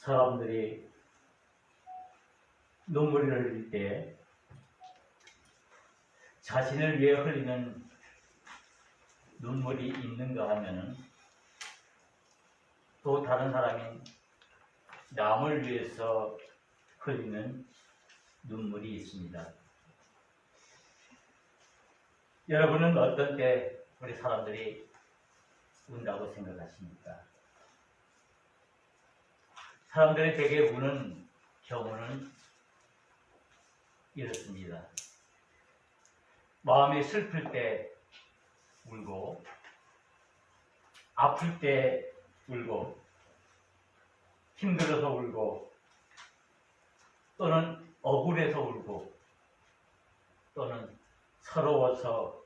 사람들이 눈물을 흘릴 때 자신을 위해 흘리는 눈물이 있는가 하면은 또 다른 사람인 남을 위해서 흘리는 눈물이 있습니다. 여러분은 어떤 때 우리 사람들이 운다고 생각하십니까? 사람들이 대개 우는 경우는 이렇습니다. 마음이 슬플 때 울고, 아플 때 울고, 힘들어서 울고, 또는 억울해서 울고, 또는 서러워서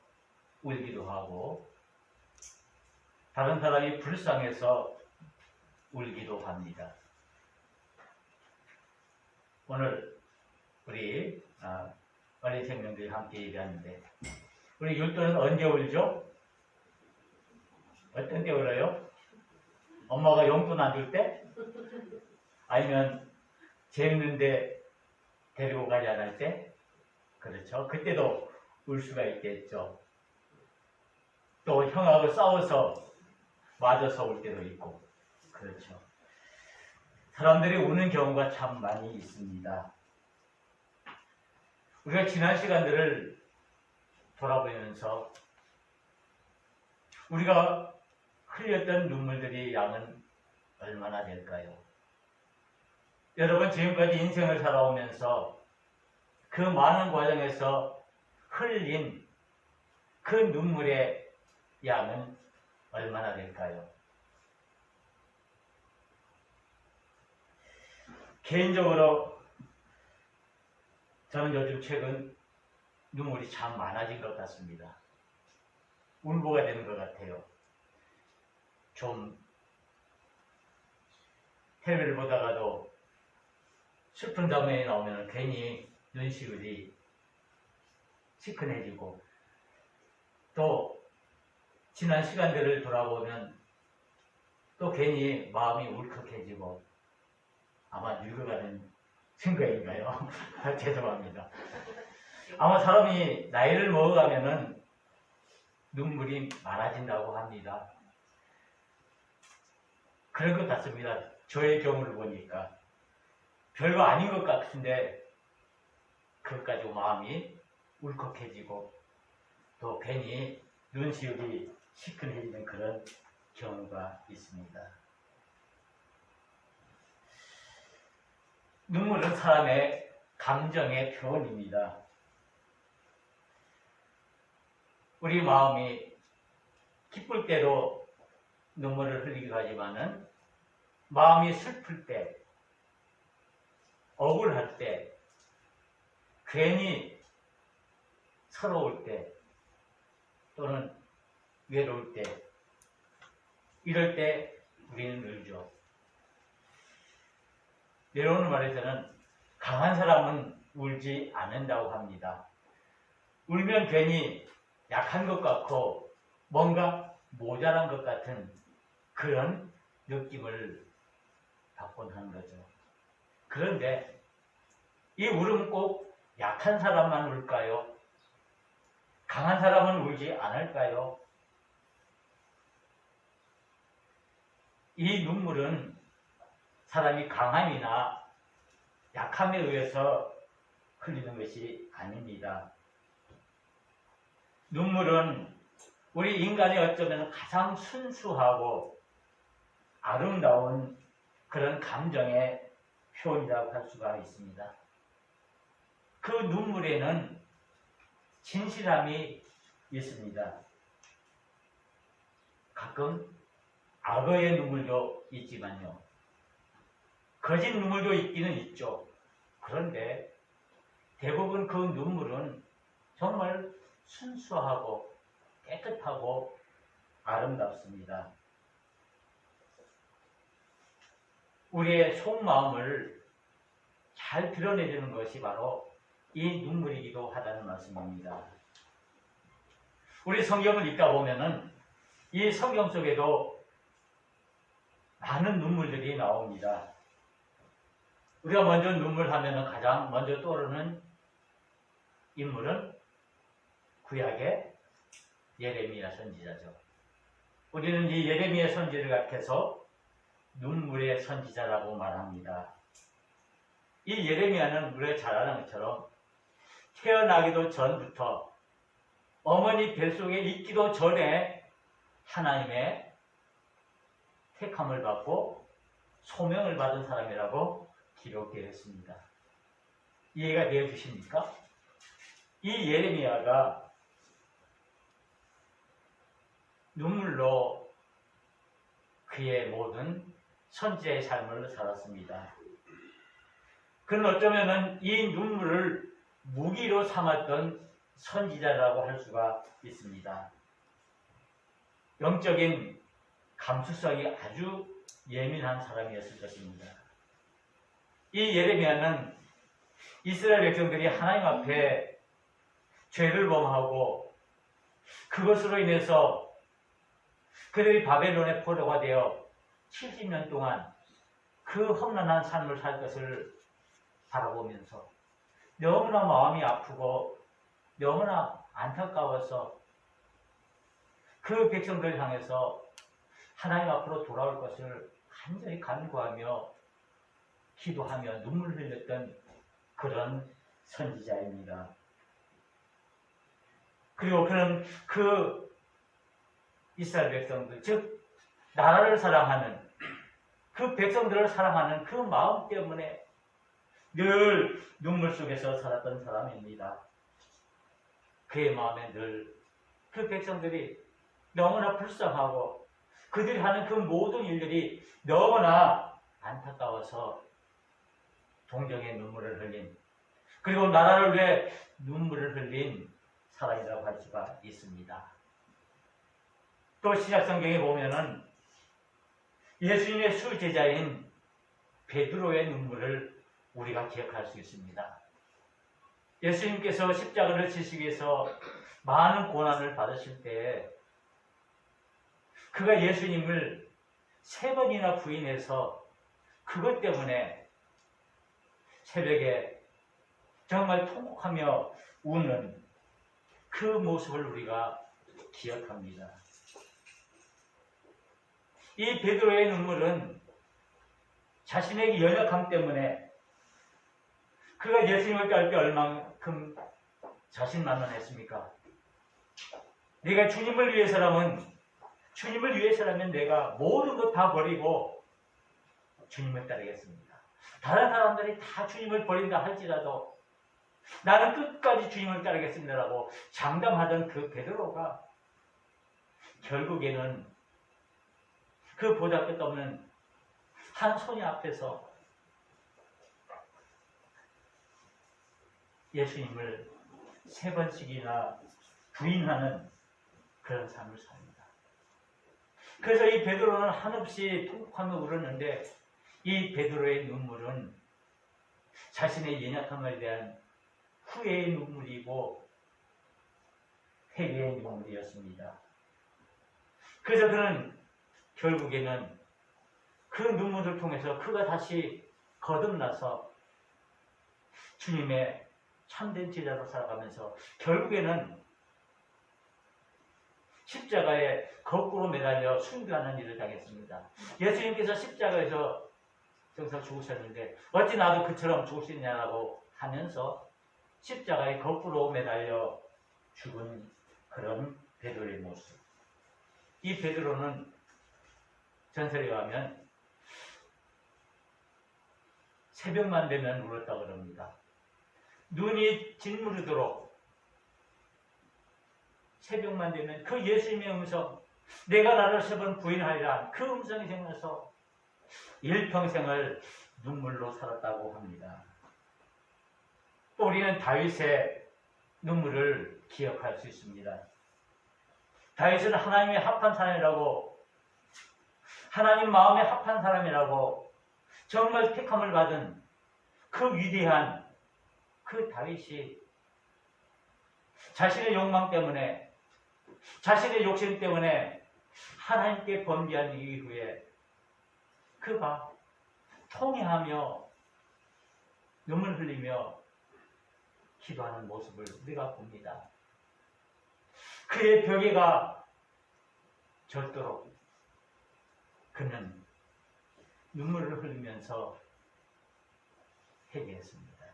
울기도 하고, 다른 사람이 불쌍해서 울기도 합니다. 오늘 우리 어린 생명들이 함께 얘기하는데, 우리 율도는 언제 울죠? 어떤 때 울어요? 엄마가 용돈 안 줄 때? 아니면 재밌는데 데리고 가지 않을 때? 그렇죠. 그때도 울 수가 있겠죠. 또 형하고 싸워서 맞아서 울 때도 있고, 그렇죠. 사람들이 우는 경우가 참 많이 있습니다. 우리가 지난 시간들을 돌아보면서 우리가 흘렸던 눈물들이 양은 얼마나 될까요? 여러분, 지금까지 인생을 살아오면서 그 많은 과정에서 흘린 그 눈물의 양은 얼마나 될까요? 개인적으로 저는 요즘 최근 눈물이 참 많아진 것 같습니다. 울보가 되는 것 같아요. 좀 텔레비를 보다가도 슬픈 장면이 나오면 괜히 눈시울이 시큰해지고, 또 지난 시간들을 돌아보면 또 괜히 마음이 울컥해지고, 아마 늙어가는 증거인가요? 죄송합니다. 아마 사람이 나이를 먹어가면은 눈물이 많아진다고 합니다. 그럴 것 같습니다. 저의 경우를 보니까 별거 아닌 것 같은데 그것 가지고 마음이 울컥해지고 또 괜히 눈시울이 시큰해지는 그런 경우가 있습니다. 눈물은 사람의 감정의 표현입니다. 우리 마음이 기쁠 때도 눈물을 흘리기도 하지만은 마음이 슬플 때, 억울할 때, 괜히 서러울 때, 또는 외로울 때, 이럴 때 우리는 울죠. 내려오는 말에서는 강한 사람은 울지 않는다고 합니다. 울면 괜히 약한 것 같고 뭔가 모자란 것 같은 그런 느낌을 받곤 하는 거죠. 그런데 이 울음은 꼭 약한 사람만 울까요? 강한 사람은 울지 않을까요? 이 눈물은 사람이 강함이나 약함에 의해서 흘리는 것이 아닙니다. 눈물은 우리 인간이 어쩌면 가장 순수하고 아름다운 그런 감정의 표현이라고 할 수가 있습니다. 그 눈물에는 진실함이 있습니다. 가끔 악어의 눈물도 있지만요. 거짓 눈물도 있기는 있죠. 그런데 대부분 그 눈물은 정말 순수하고 깨끗하고 아름답습니다. 우리의 속마음을 잘 드러내주는 것이 바로 이 눈물이기도 하다는 말씀입니다. 우리 성경을 읽다 보면은 이 성경 속에도 많은 눈물들이 나옵니다. 우리가 먼저 눈물 하면은 가장 먼저 떠오르는 인물은 구약의 예레미야 선지자죠. 우리는 이 예레미야 선지를 각해서 눈물의 선지자라고 말합니다. 이 예레미야는 우리가 잘 아는 것처럼 태어나기도 전부터 어머니 뱃속에 있기도 전에 하나님의 택함을 받고 소명을 받은 사람이라고 기록되어 있습니다. 이해가 되어 주십니까? 이 예레미야가 눈물로 그의 모든 선지자의 삶을 살았습니다. 그는 어쩌면 이 눈물을 무기로 삼았던 선지자라고 할 수가 있습니다. 영적인 감수성이 아주 예민한 사람이었을 것입니다. 이 예레미야는 이스라엘 백성들이 하나님 앞에 죄를 범하고 그것으로 인해서 그들이 바벨론의 포로가 되어 70년 동안 그 험난한 삶을 살 것을 바라보면서 너무나 마음이 아프고 너무나 안타까워서 그 백성들을 향해서 하나님 앞으로 돌아올 것을 간절히 간구하며 기도하며 눈물 흘렸던 그런 선지자입니다. 그리고 그는 그 이스라엘 백성들, 즉 나라를 사랑하는 그 백성들을 사랑하는 그 마음 때문에 늘 눈물 속에서 살았던 사람입니다. 그의 마음에 늘 그 백성들이 너무나 불쌍하고 그들이 하는 그 모든 일들이 너무나 안타까워서 동정의 눈물을 흘린, 그리고 나라를 위해 눈물을 흘린 사람이라고 할 수가 있습니다. 또 신약성경에 보면은 예수님의 수제자인 베드로의 눈물을 우리가 기억할 수 있습니다. 예수님께서 십자가를 지시기 위해서 많은 고난을 받으실 때 그가 예수님을 3번이나 부인해서 그것 때문에 새벽에 정말 통곡하며 우는 그 모습을 우리가 기억합니다. 이 베드로의 눈물은 자신의 연약함 때문에 그가 예수님을 따를 때 얼만큼 자신만만했습니까? 내가 주님을 위해서라면 내가 모든 것 다 버리고 주님을 따르겠습니다. 다른 사람들이 다 주님을 버린다 할지라도 나는 끝까지 주님을 따르겠습니다라고 장담하던 그 베드로가 결국에는 그 보잘것없는 한 소녀 앞에서 예수님을 3번씩이나 부인하는 그런 삶을 삽니다. 그래서 이 베드로는 한없이 통곡하며 울었는데 이 베드로의 눈물은 자신의 연약함에 대한 후회의 눈물이고 회개의 눈물이었습니다. 그래서 그는 결국에는 그 눈물을 통해서 그가 다시 거듭나서 주님의 참된 제자로 살아가면서 결국에는 십자가에 거꾸로 매달려 순교하는 일을 당했습니다. 예수님께서 십자가에서 정상 죽으셨는데 어찌 나도 그처럼 죽을 수 있냐라고 하면서 십자가에 거꾸로 매달려 죽은 그런 베드로의 모습. 이 베드로는 전설에 가면 새벽만 되면 울었다고 그럽니다. 눈이 짓무르도록 새벽만 되면 그 예수님의 음성, 내가 나를 3번 부인하리라 그 음성이 생겨서 일평생을 눈물로 살았다고 합니다. 또 우리는 다윗의 눈물을 기억할 수 있습니다. 다윗은 하나님의 합한 사람이라고, 하나님 마음에 합한 사람이라고 정말 택함을 받은 그 위대한 그 다윗이 자신의 욕망 때문에, 자신의 욕심 때문에 하나님께 범죄한 이후에 그가 통회하며 눈물 흘리며 기도하는 모습을 우리가 봅니다. 그의 벽에가 절도록 그는 눈물을 흘리면서 회개했습니다.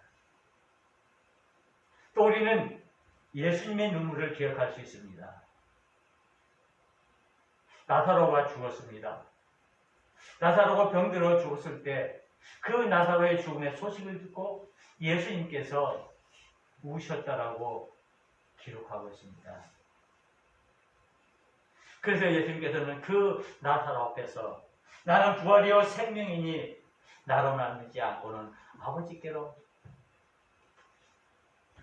또 우리는 예수님의 눈물을 기억할 수 있습니다. 나사로가 죽었습니다. 나사로가 병들어 죽었을 때 그 나사로의 죽음의 소식을 듣고 예수님께서 우셨다라고 기록하고 있습니다. 그래서 예수님께서는 그 나사로 앞에서 나는 부활이요 생명이니 나로 남지 않고는 아버지께로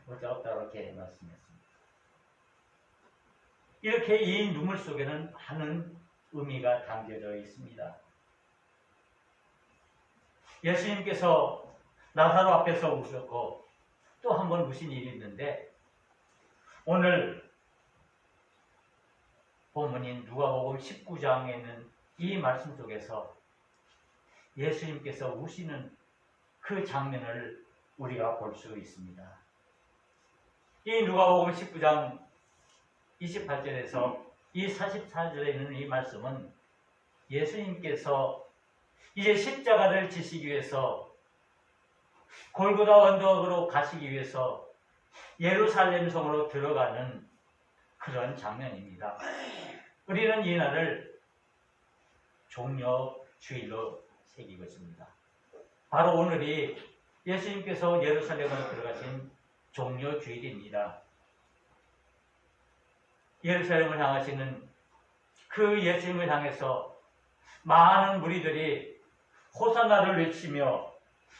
오자없다고 이렇게 말씀했습니다. 이렇게 이 눈물 속에는 많은 의미가 담겨져 있습니다. 예수님께서 나사로 앞에서 우셨고 또 한 번 우신 일이 있는데 오늘 본문인 누가복음 19장에 있는 이 말씀 속에서 예수님께서 우시는 그 장면을 우리가 볼 수 있습니다. 이 누가복음 19장 28절에서 이 44절에 있는 이 말씀은 예수님께서 이제 십자가를 지시기 위해서 골고다 언덕으로 가시기 위해서 예루살렘 성으로 들어가는 그런 장면입니다. 우리는 이 날을 종려주일로 새기고 있습니다. 바로 오늘이 예수님께서 예루살렘으로 들어가신 종려주일입니다. 예루살렘을 향하시는 그 예수님을 향해서 많은 무리들이 호산나를 외치며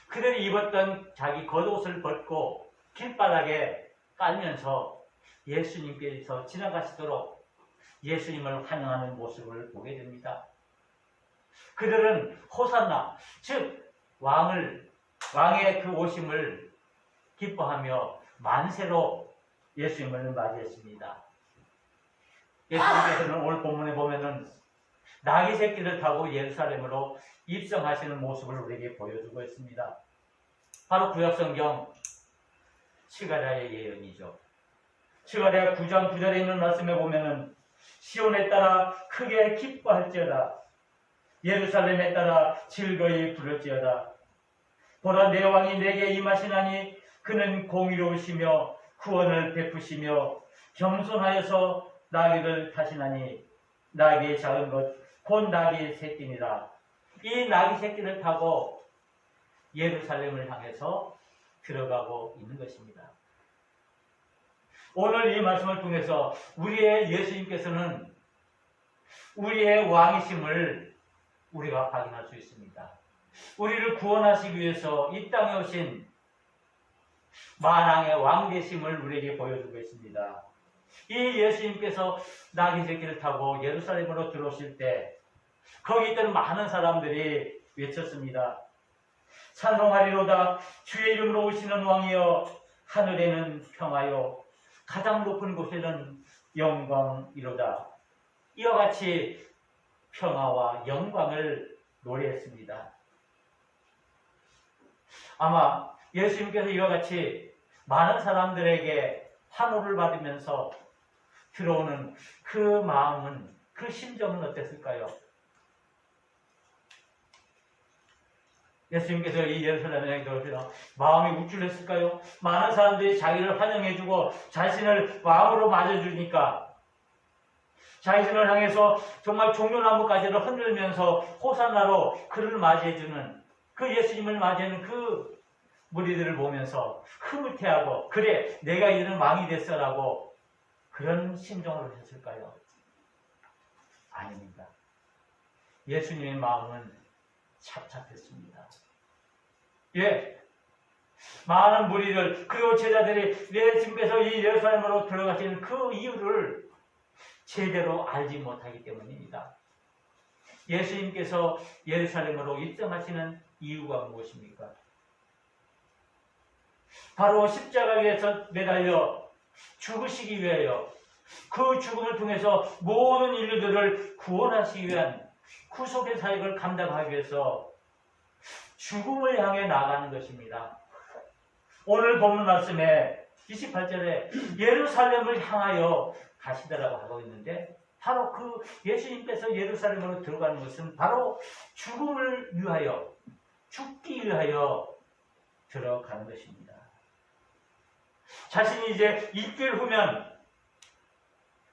그들이 입었던 자기 겉옷을 벗고 길바닥에 깔면서 예수님께서 지나가시도록 예수님을 환영하는 모습을 보게 됩니다. 그들은 호산나, 즉 왕의 그 오심을 기뻐하며 만세로 예수님을 맞이했습니다. 예수님께서는 오늘 본문에 보면은 나귀 새끼를 타고 예루살렘으로 입성하시는 모습을 우리에게 보여주고 있습니다. 바로 구약성경 스가랴의 예언이죠. 스가랴 9장 9절에 있는 말씀에 보면은 시온에 따라 크게 기뻐할지어다. 예루살렘에 따라 즐거이 부를지어다. 보라 내 왕이 내게 임하시나니 그는 공의로우시며 구원을 베푸시며 겸손하여서 나귀를 타시나니 나귀의 작은 것 곧 나귀의 새끼니라. 이 나귀 새끼를 타고 예루살렘을 향해서 들어가고 있는 것입니다. 오늘 이 말씀을 통해서 우리의 예수님께서는 우리의 왕이심을 우리가 확인할 수 있습니다. 우리를 구원하시기 위해서 이 땅에 오신 만왕의 왕 되심을 우리에게 보여주고 있습니다. 이 예수님께서 나귀 새끼를 타고 예루살렘으로 들어오실 때 거기 있던 많은 사람들이 외쳤습니다. 찬송하리로다 주의 이름으로 오시는 왕이여 하늘에는 평화요 가장 높은 곳에는 영광이로다. 이와 같이 평화와 영광을 노래했습니다. 아마 예수님께서 이와 같이 많은 사람들에게 환호를 받으면서 들어오는 그 마음은, 그 심정은 어땠을까요? 예수님께서 이 예루살렘에 들어오셔서 마음이 우쭐했을까요? 많은 사람들이 자기를 환영해주고 자신을 왕으로 맞아주니까 자신을 향해서 정말 종려나무까지를 흔들면서 호산나로 그를 맞이해주는 그 예수님을 맞이하는 그 무리들을 보면서 흐뭇해하고 그래 내가 이제는 왕이 됐어라고 그런 심정으로 했을까요? 아닙니다. 예수님의 마음은 착착했습니다. 예, 많은 무리들 그리고 제자들이 예수님께서 이 예루살렘으로 들어가시는 그 이유를 제대로 알지 못하기 때문입니다. 예수님께서 예루살렘으로 입성하시는 이유가 무엇입니까? 바로 십자가 위에서 매달려 죽으시기 위하여 그 죽음을 통해서 모든 인류들을 구원하시기 위한 구속의 사역을 감당하기 위해서 죽음을 향해 나아가는 것입니다. 오늘 본문 말씀에 28절에 예루살렘을 향하여 가시더라고 하고 있는데 바로 그 예수님께서 예루살렘으로 들어가는 것은 바로 죽음을 위하여 죽기 위하여 들어가는 것입니다. 자신이 이제 이틀 후면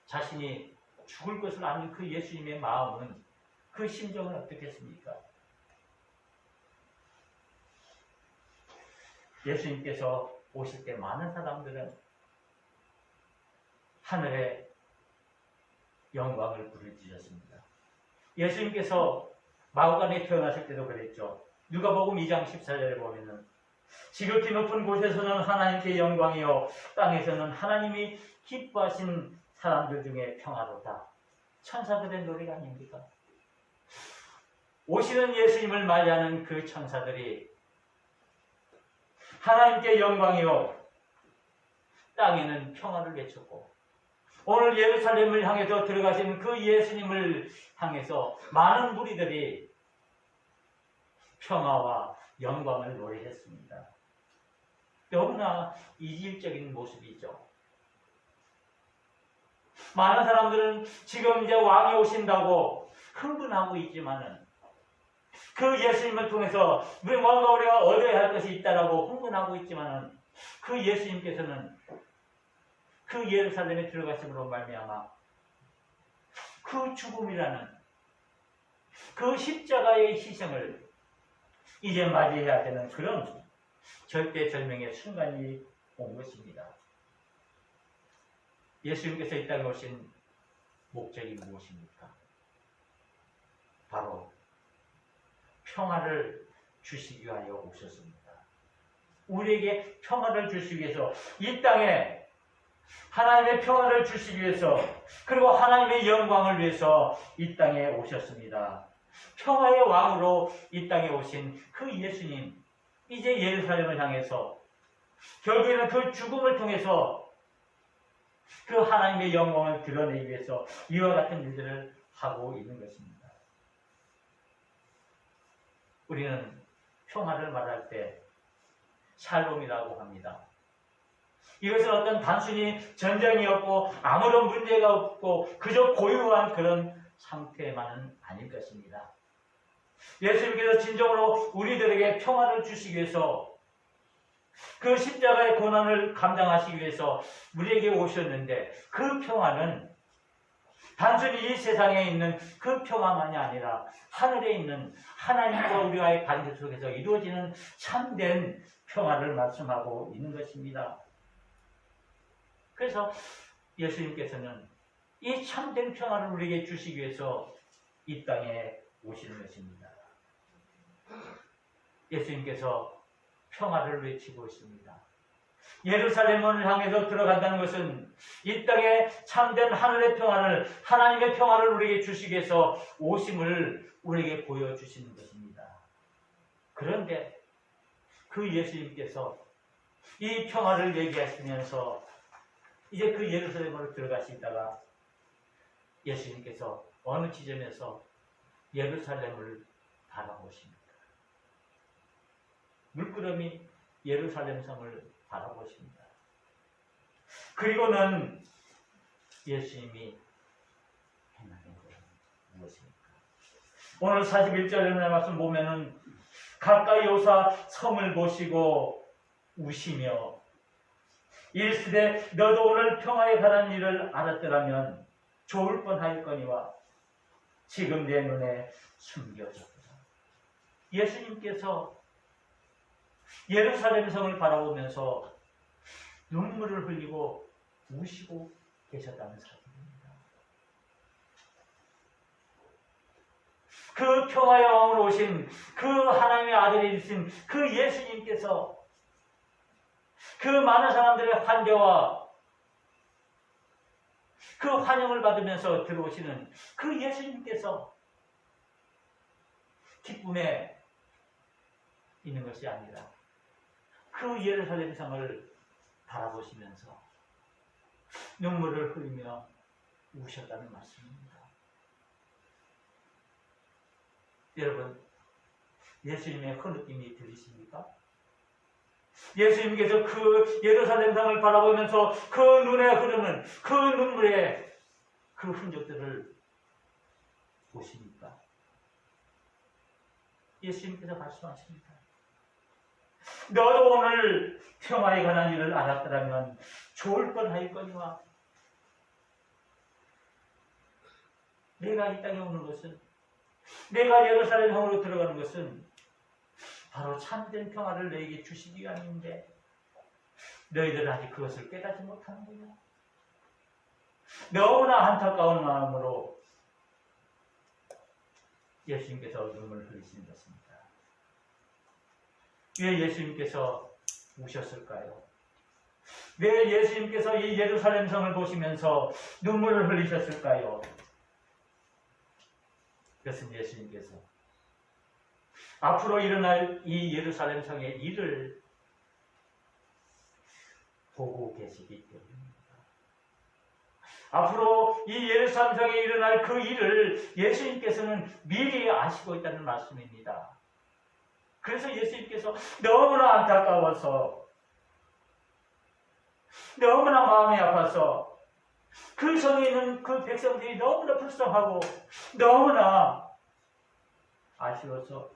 자신이 죽을 것을 아는 그 예수님의 마음은 그 심정은 어떻겠습니까? 예수님께서 오실 때 많은 사람들은 하늘의 영광을 부르짖었습니다. 예수님께서 마구간에 태어나실 때도 그랬죠. 누가복음 2장 14절에 보면은 지극히 높은 곳에서는 하나님께 영광이요 땅에서는 하나님이 기뻐하신 사람들 중에 평화로다. 천사들의 노래가 아닙니까? 오시는 예수님을 맞이하는 그 천사들이 하나님께 영광이요 땅에는 평화를 외쳤고 오늘 예루살렘을 향해서 들어가신 그 예수님을 향해서 많은 무리들이 평화와 영광을 노래했습니다. 너무나 이질적인 모습이죠. 많은 사람들은 지금 이제 왕이 오신다고 흥분하고 있지만은 그 예수님을 통해서 뭔가 우리가 얻어야 할 것이 있다라고 흥분하고 있지만은 그 예수님께서는 그 예루살렘에 들어가심으로 말미암아 그 죽음이라는 그 십자가의 희생을 이제 맞이해야 되는 그런 절대절명의 순간이 온 것입니다. 예수님께서 이 땅에 오신 목적이 무엇입니까? 바로 평화를 주시기 위하여 오셨습니다. 우리에게 평화를 주시기 위해서 이 땅에 하나님의 평화를 주시기 위해서 그리고 하나님의 영광을 위해서 이 땅에 오셨습니다. 평화의 왕으로 이 땅에 오신 그 예수님 이제 예루살렘을 향해서 결국에는 그 죽음을 통해서 그 하나님의 영광을 드러내기 위해서 이와 같은 일들을 하고 있는 것입니다. 우리는 평화를 말할 때 샬롬이라고 합니다. 이것은 어떤 단순히 전쟁이 없고 아무런 문제가 없고 그저 고요한 그런 상태만은 아닐 것입니다. 예수님께서 진정으로 우리들에게 평화를 주시기 위해서 그 십자가의 고난을 감당하시기 위해서 우리에게 오셨는데 그 평화는 단순히 이 세상에 있는 그 평화만이 아니라 하늘에 있는 하나님과 우리와의 관계 속에서 이루어지는 참된 평화를 말씀하고 있는 것입니다. 그래서 예수님께서는 이 참된 평화를 우리에게 주시기 위해서 이 땅에 오시는 것입니다. 예수님께서 평화를 외치고 있습니다. 예루살렘을 향해서 들어간다는 것은 이 땅에 참된 하늘의 평화를 하나님의 평화를 우리에게 주시기 위해서 오심을 우리에게 보여주시는 것입니다. 그런데 그 예수님께서 이 평화를 얘기하시면서 이제 그 예루살렘으로 들어가시다가 예수님께서 어느 지점에서 예루살렘을 바라보십니다. 물끄러미 예루살렘 성을 바라보십니다. 그리고는 예수님이 행하는 것은 무엇입니까? 오늘 41절에 말씀 보면은 가까이 오사 성을 보시고 우시며 이르시되 너도 오늘 평화에 가는 일을 알았더라면 좋을 뻔하였거니와 지금 내 눈에 숨겨졌다. 예수님께서 예루살렘 성을 바라보면서 눈물을 흘리고 우시고 계셨다는 사실입니다. 그 평화의 왕으로 오신 그 하나님의 아들이 되신 그 예수님께서 그 많은 사람들의 환대와 그 환영을 받으면서 들어오시는 그 예수님께서 기쁨에 있는 것이 아니라 그 예루살렘 성을 바라보시면서 눈물을 흘리며 우셨다는 말씀입니다. 여러분, 예수님의 그 느낌이 들리십니까? 예수님께서 그 예루살렘 성을 바라보면서 그 눈에 흐르는 그 눈물의 그 흔적들을 보십니까? 예수님께서 말씀하십니다. 너도 오늘 평화에 관한 일을 알았더라면 좋을 뻔하였거니와. 내가 이 땅에 오는 것은, 내가 예루살렘 성으로 들어가는 것은 바로 참된 평화를 너에게 주시기 위함인데 너희들은 아직 그것을 깨닫지 못하는구나. 너무나 안타까운 마음으로 예수님께서 눈물을 흘리시는 것입니다. 왜 예수님께서 우셨을까요? 왜 예수님께서 이 예루살렘 성을 보시면서 눈물을 흘리셨을까요? 그것은 예수님께서 앞으로 일어날 이 예루살렘 성의 일을 보고 계시기 때문입니다. 앞으로 이 예루살렘 성에 일어날 그 일을 예수님께서는 미리 아시고 있다는 말씀입니다. 그래서 예수님께서 너무나 안타까워서, 너무나 마음이 아파서, 그 성에 있는 그 백성들이 너무나 불쌍하고 너무나 아쉬워서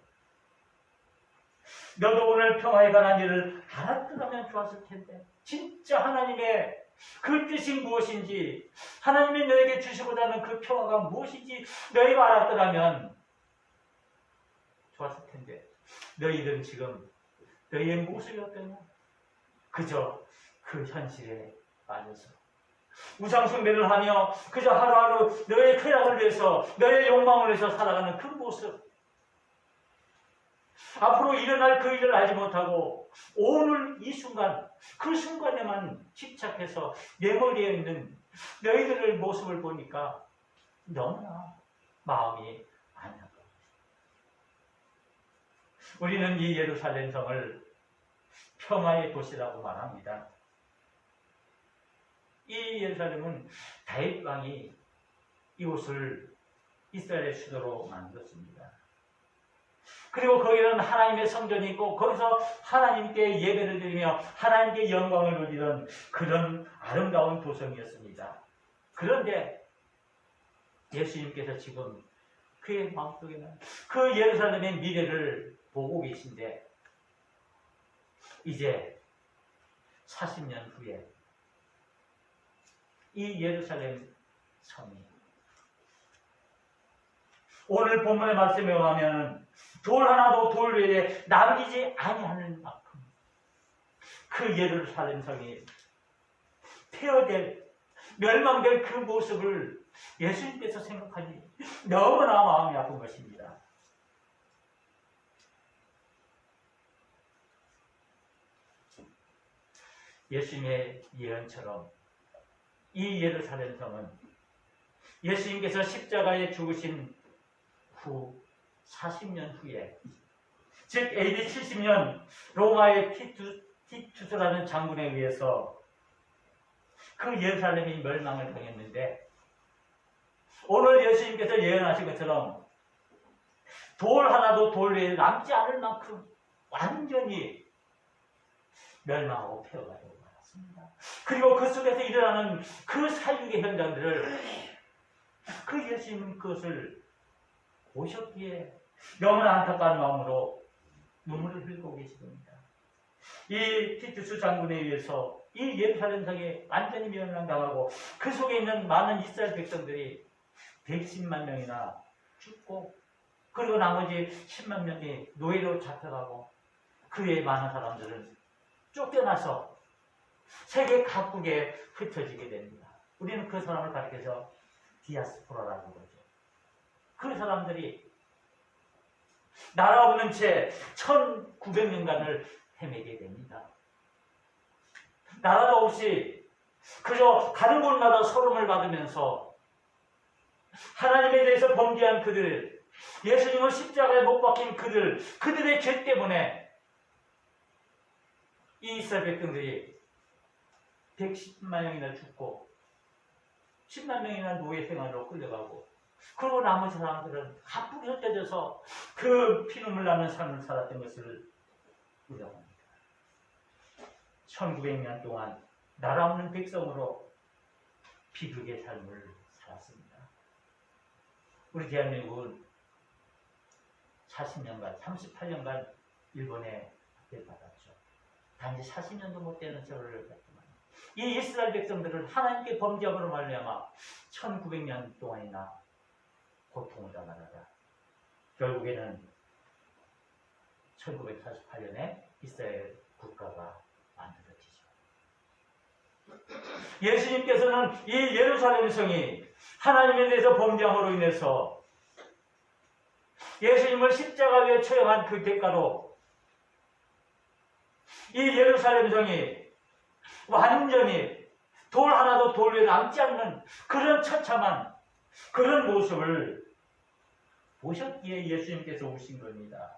너도 오늘 평화에 관한 일을 알았더라면 좋았을 텐데, 진짜 하나님의 그 뜻이 무엇인지, 하나님이 너에게 주시고자 하는 그 평화가 무엇인지 너희가 알았더라면 좋았을 텐데, 너희들은 지금 너희의 모습이 어떠냐? 그저 그 현실에 빠져서 우상숭배를 하며 그저 하루하루 너의 쾌락을 위해서, 너의 욕망을 위해서 살아가는 그 모습, 앞으로 일어날 그 일을 알지 못하고 오늘 이 순간, 그 순간에만 집착해서 내몰리에 있는 너희들의 모습을 보니까 너무나 마음이 안타까워. 우리는 이 예루살렘 성을 평화의 도시라고 말합니다. 이 예루살렘은 다윗 왕이 이곳을 이스라엘의 수도로 만들었습니다. 그리고 거기는 하나님의 성전이 있고 거기서 하나님께 예배를 드리며 하나님께 영광을 누리던 그런 아름다운 도성이었습니다. 그런데 예수님께서 지금 그의 마음속에는 그 예루살렘의 미래를 보고 계신데, 이제 40년 후에 이 예루살렘 성이 오늘 본문의 말씀에 의하면 돌 하나도 돌 위에 남기지 아니하는 만큼 그 예루살렘 성이 폐허될, 멸망될 그 모습을 예수님께서 생각하니 너무나 마음이 아픈 것입니다. 예수님의 예언처럼 이 예루살렘 성은 예수님께서 십자가에 죽으신 후 40년 후에, 즉 AD 70년 로마의 티투스라는 장군에 의해서 그 예루살렘이 멸망을 당했는데, 오늘 예수님께서 예언하신 것처럼 돌 하나도 돌 위에 남지 않을 만큼 완전히 멸망하고 폐허가 되고 말았습니다. 그리고 그 속에서 일어나는 그 사육의 현장들을 그 예수님은 그것을 보셨기에 너무나 안타까운 마음으로 눈물을 흘리고 계시겁니다. 이 티투스 장군에 의해서 이 예루살렘 성이 완전히 멸망당하고 그 속에 있는 많은 이스라엘 백성들이 110만 명이나 죽고, 그리고 나머지 10만 명이 노예로 잡혀가고, 그 외에 많은 사람들은 쫓겨나서 세계 각국에 흩어지게 됩니다. 우리는 그 사람을 가리켜서 디아스포라라고 그러죠. 그 사람들이 나라 없는 채 1900년간을 헤매게 됩니다. 나라도 없이 그저 가는 곳마다 소름을 받으면서 하나님에 대해서 범죄한 그들, 예수님을 십자가에 못 박힌 그들의 죄 때문에 이 이스라엘 백성들이 110만 명이나 죽고 10만 명이나 노예 생활로 끌려가고, 그리고 나머지 사람들은 가쁘게 흩어져서 그 피눈물 나는 삶을 살았던 것을 우려합니다. 1900년 동안 나라 없는 백성으로 비극의 삶을 살았습니다. 우리 대한민국은 40년간, 38년간 일본에 압제받았죠. 단지 40년도 못 되는 세월을 갔지만 이 이스라엘 백성들은 하나님께 범죄함으로 말미암아 1900년 동안이나 고통을 당하다가 결국에는 1948년에 이스라엘 국가가 만들어지죠. 예수님께서는 이 예루살렘 성이 하나님에 대해서 범죄함으로 인해서 예수님을 십자가에 처형한 그 대가로 이 예루살렘 성이 완전히 돌 하나도 돌 위에 남지 않는 그런 처참한 그런 모습을 보셨기에 예수님께서 오신 겁니다.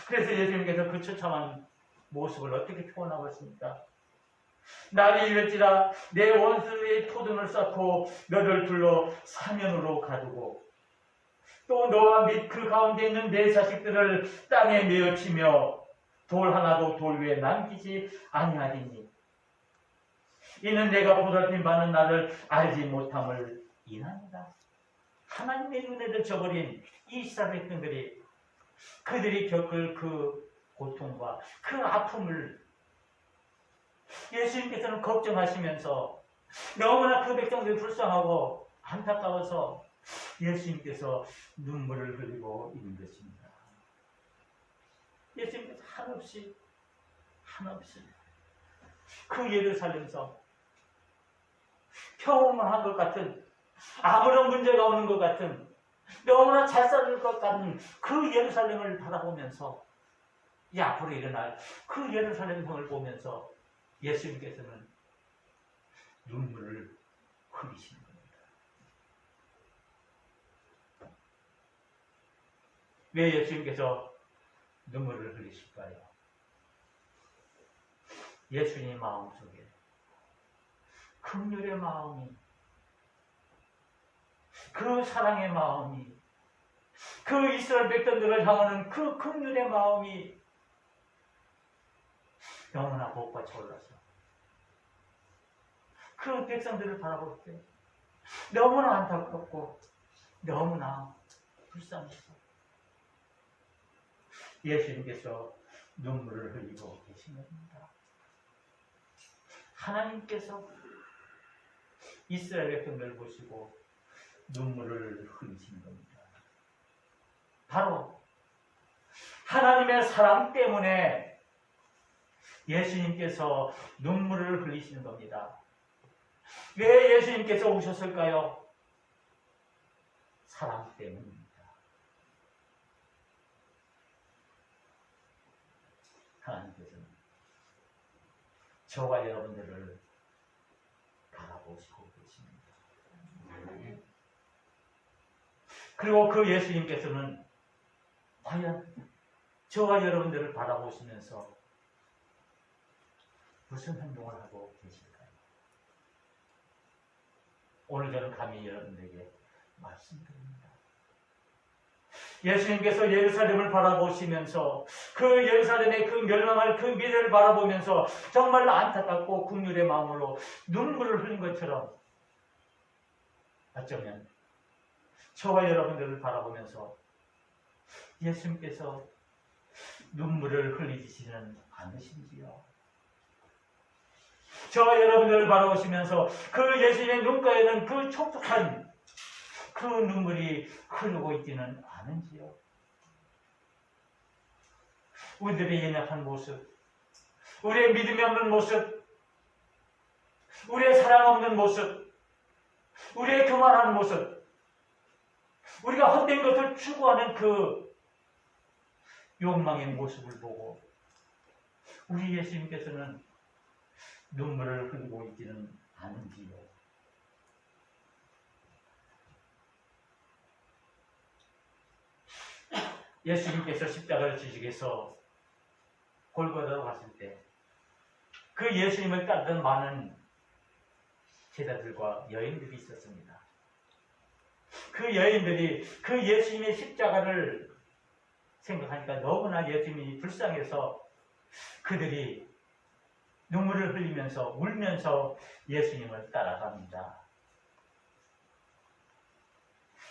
그래서 예수님께서 그 처참한 모습을 어떻게 표현하고 있습니까? 날이 이를지라 내 원수의 토등을 쌓고 너를 둘러 사면으로 가두고 또 너와 및 그 가운데 있는 내 자식들을 땅에 내어치며 돌 하나도 돌 위에 남기지 아니하리니 이는 내가 보살핀 바는 나를 알지 못함을 인하니라. 하나님의 은혜를 저버린 이스라엘 백성들이 그들이 겪을 그 고통과 그 아픔을 예수님께서는 걱정하시면서 너무나 그 백성들이 불쌍하고 안타까워서 예수님께서 눈물을 흘리고 있는 것입니다. 예수님께서 한없이 그 예루살렘성 평온한 것 같은 아무런 문제가 없는 것 같은 너무나 잘 살릴 것 같은 그 예루살렘을 바라보면서 이 앞으로 일어날 그 예루살렘 성을 보면서 예수님께서는 눈물을 흘리시는 겁니다. 왜 예수님께서 눈물을 흘리실까요? 예수님 마음속에 긍휼의 마음이 그 사랑의 마음이 그 이스라엘 백성들을 향하는 그 긍휼의 마음이 너무나 복받쳐 올라서 그 백성들을 바라볼 때 너무나 안타깝고 너무나 불쌍해서 예수님께서 눈물을 흘리고 계신 겁니다. 하나님께서 이스라엘 백성들을 보시고 눈물을 흘리시는 겁니다. 바로 하나님의 사랑 때문에 예수님께서 눈물을 흘리시는 겁니다. 왜 예수님께서 오셨을까요? 사랑 때문입니다. 하나님께서는 저와 여러분들을 바라보시고 계십니다. 그리고 그 예수님께서는 과연 저와 여러분들을 바라보시면서 무슨 행동을 하고 계실까요? 오늘 저는 감히 여러분들에게 말씀드립니다. 예수님께서 예루살렘을 바라보시면서 그 예루살렘의 그 멸망할 그 미래를 바라보면서 정말 안타깝고 긍휼의 마음으로 눈물을 흘린 것처럼 어쩌면 저와 여러분들을 바라보면서 예수님께서 눈물을 흘리시지는 않으신지요? 저와 여러분들을 바라보시면서 그 예수님의 눈가에는 그 촉촉한 그 눈물이 흐르고 있지는 않은지요? 우리들의 연약한 모습, 우리의 믿음이 없는 모습, 우리의 사랑 없는 모습, 우리의 교만한 모습, 우리가 헛된 것을 추구하는 그 욕망의 모습을 보고 우리 예수님께서는 눈물을 흘리고 있지는 않은지요? 예수님께서 십자가를 지시기에서 골고다로 갔을 때 그 예수님을 따르던 많은 제자들과 여인들이 있었습니다. 그 여인들이 그 예수님의 십자가를 생각하니까 너무나 예수님이 불쌍해서 그들이 눈물을 흘리면서 울면서 예수님을 따라갑니다.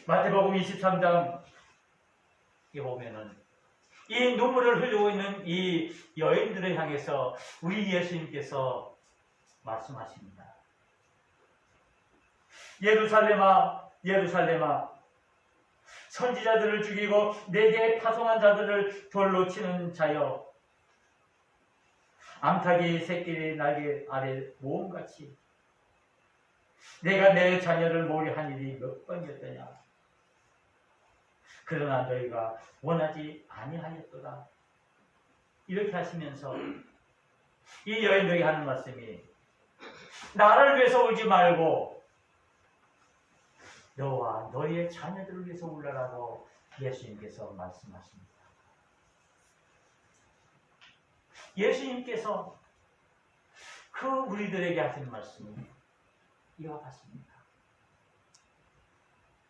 마태복음 23장에 보면은 이 눈물을 흘리고 있는 이 여인들을 향해서 우리 예수님께서 말씀하십니다. 예루살렘아, 예루살렘아, 선지자들을 죽이고 내게 파송한 자들을 돌로 치는 자여, 암탉이 새끼의 날개 아래 모음같이 내가 내 자녀를 몰이 한 일이 몇 번이었더냐. 그러나 너희가 원하지 아니하였도다. 이렇게 하시면서 이 여인들에게 하는 말씀이, 나를 위해서 울지 말고 너와 너의 자녀들을 위해서 울라라고 예수님께서 말씀하십니다. 예수님께서 그 우리들에게 하신 말씀이 이와 같습니다.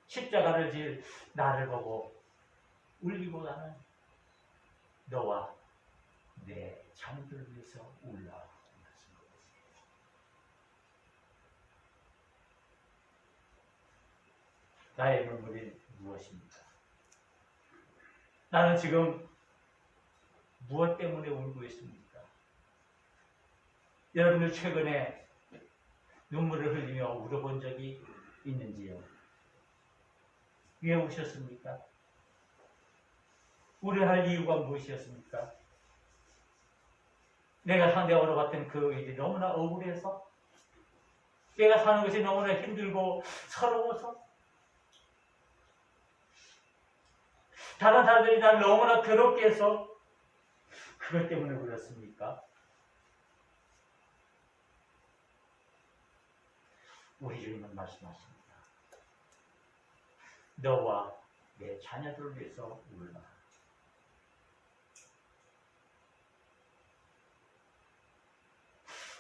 십자가를 질 나를 보고 울기보다는 너와 내 자녀들을 위해서 울라. 나의 눈물이 무엇입니까? 나는 지금 무엇 때문에 울고 있습니까? 여러분들 최근에 눈물을 흘리며 울어본 적이 있는지요? 왜 우셨습니까? 울어할 이유가 무엇이었습니까? 내가 상대적으로 봤던 그 일이 너무나 억울해서? 내가 사는 것이 너무나 힘들고 서러워서? 다른 사람들이 날 너무나 더럽게 해서 그것 때문에 울었습니까? 우리 주님은 말씀하십니다. 너와 내 자녀들을 위해서 울라.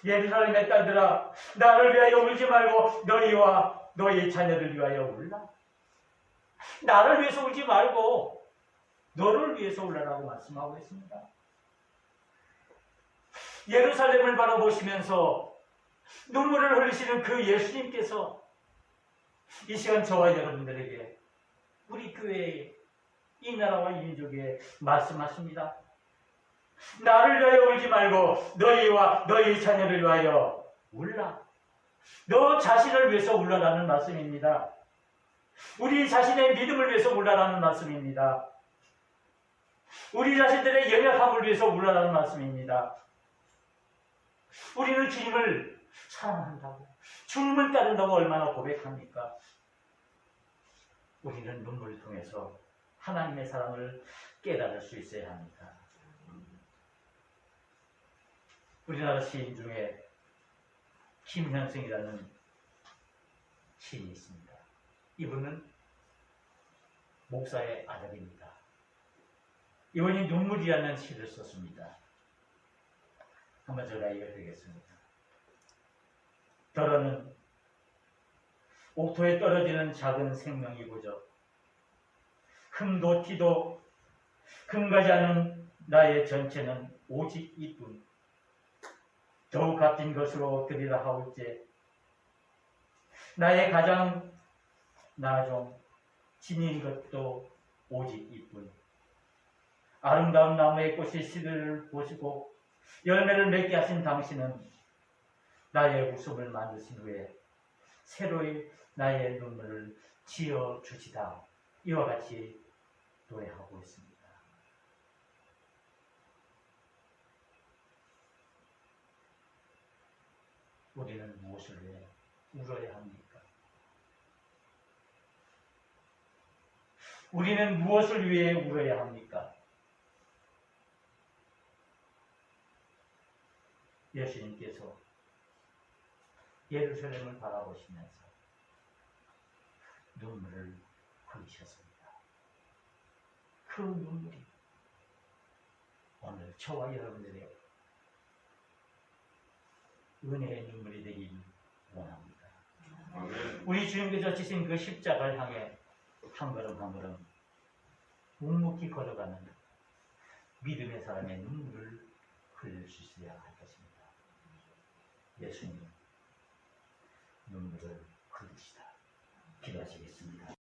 예루살렘의 딸들아, 나를 위하여 울지 말고 너희와 너희 자녀를 위하여 울라. 나를 위해서 울지 말고 너를 위해서 울라라고 말씀하고 있습니다. 예루살렘을 바라보시면서 눈물을 흘리시는 그 예수님께서 이 시간 저와 여러분들에게, 우리 교회에, 이 나라와 이 민족에 말씀하십니다. 나를 위하여 울지 말고 너희와 너희 자녀를 위하여 울라. 너 자신을 위해서 울라라는 말씀입니다. 우리 자신의 믿음을 위해서 울라라는 말씀입니다. 우리 자신들의 연약함을 위해서 울라라는 말씀입니다. 우리는 주님을 사랑한다고, 주님을 따른다고 얼마나 고백합니까? 우리는 눈물을 통해서 하나님의 사랑을 깨달을 수 있어야 합니다. 우리나라 시인 중에 김현승이라는 시인이 있습니다. 이분은 목사의 아들입니다. 이분이 눈물이라는 시를 썼습니다. 한번 제가 읽어드리겠습니다. 더러는 옥토에 떨어지는 작은 생명이고죠. 흠도 티도 금가지 않은 나의 전체는 오직 이뿐. 더욱 값진 것으로 드리라 하올제 나의 가장 나종 지닌 것도 오직 이뿐. 아름다운 나무의 꽃이 씨를 보시고 열매를 맺게 하신 당신은 나의 웃음을 만드신 후에 새로이 나의 눈물을 지어주시다. 이와 같이 노래하고 있습니다. 우리는 무엇을 위해 울어야 합니까? 우리는 무엇을 위해 울어야 합니까? 예수님께서 예루살렘을 바라보시면서 눈물을 흘리셨습니다. 그 눈물이 오늘 저와 여러분들의 은혜의 눈물이 되길 원합니다. 우리 주님께서 지신 그 십자가를 향해 한 걸음 한 걸음 묵묵히 걸어가는 믿음의 사람의 눈물을 흘려 수 있어야 할 것입니다. 예수님 눈물을 흘리시다. 기도하시겠습니다.